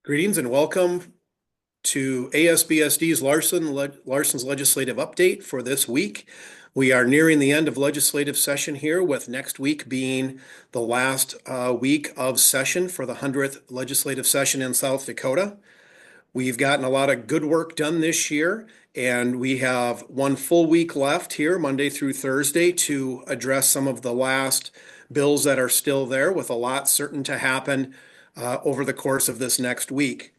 Greetings and welcome to ASBSD's Larson's legislative update for this week. We are nearing the end of legislative session here, with next week being the last week of session for the 100th legislative session in South Dakota. We've gotten a lot of good work done this year, and we have one full week left here, Monday through Thursday, to address some of the last bills that are still there, with a lot certain to happen over the course of this next week.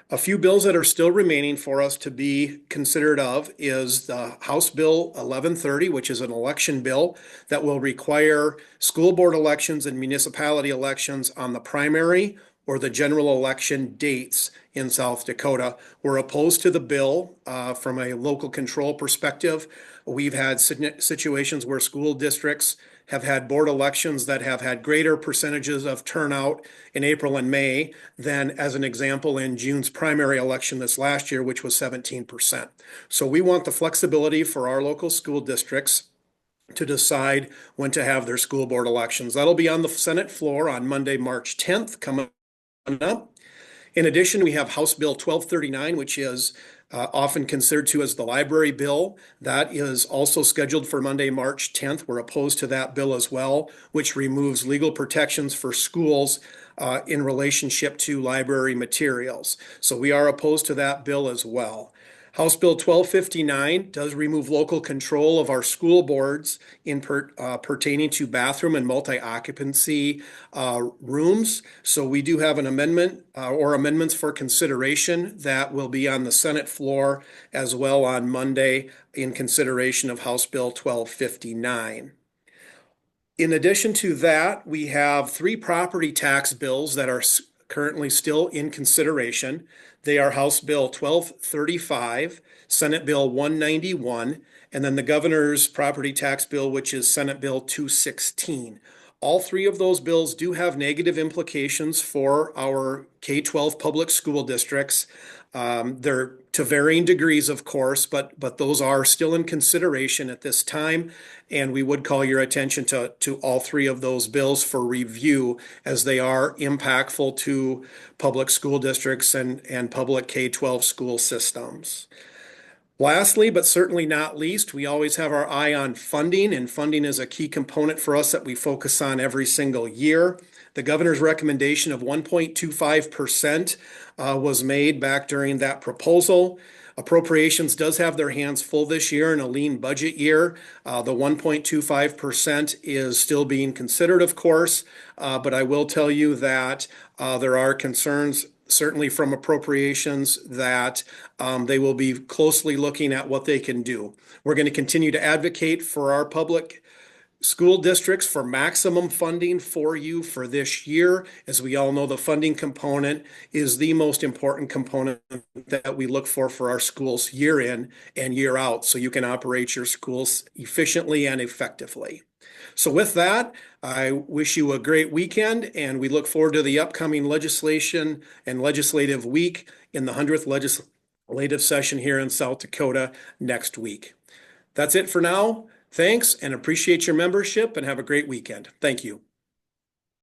A few bills that are still remaining for us to be considered of is the House Bill 1130, which is an election bill that will require school board elections and municipality elections on the primary or the general election dates in South Dakota. We're opposed to the bill from a local control perspective. We've had situations where school districts have had board elections that have had greater percentages of turnout in April and May than, as an example, in June's primary election this last year, which was 17%. So we want the flexibility for our local school districts to decide when to have their school board elections. That'll be on the Senate floor on Monday, March 10th, coming up. In addition, we have House Bill 1239, which is often considered to as the library bill. That is also scheduled for Monday, March 10th. We're opposed to that bill as well, which removes legal protections for schools in relationship to library materials. So we are opposed to that bill as well. House Bill 1259 does remove local control of our school boards in pertaining to bathroom and multi-occupancy rooms. So we do have an amendment or amendments for consideration that will be on the Senate floor as well on Monday in consideration of House Bill 1259. In addition to that, we have three property tax bills that are currently still in consideration. They are House Bill 1235, Senate Bill 191, and then the governor's property tax bill, which is Senate Bill 216. All three of those bills do have negative implications for our K-12 public school districts. They're to varying degrees, of course, but those are still in consideration at this time, and we would call your attention to all three of those bills for review, as they are impactful to public school districts and public K-12 school systems. Lastly, but certainly not least, we always have our eye on funding, and funding is a key component for us that we focus on every single year. The governor's recommendation of 1.25% was made back during that proposal. Appropriations does have their hands full this year in a lean budget year. The 1.25% is still being considered, of course, but I will tell you that there are concerns certainly from appropriations that they will be closely looking at what they can do. We're going to continue to advocate for our public school districts for maximum funding for you for this year. As we all know, the funding component is the most important component that we look for our schools year in and year out, so you can operate your schools efficiently and effectively. So with that, I wish you a great weekend, and we look forward to the upcoming legislation and legislative week in the 100th legislative session here in South Dakota next week. That's it for now. Thanks, and appreciate your membership, and have a great weekend. Thank you.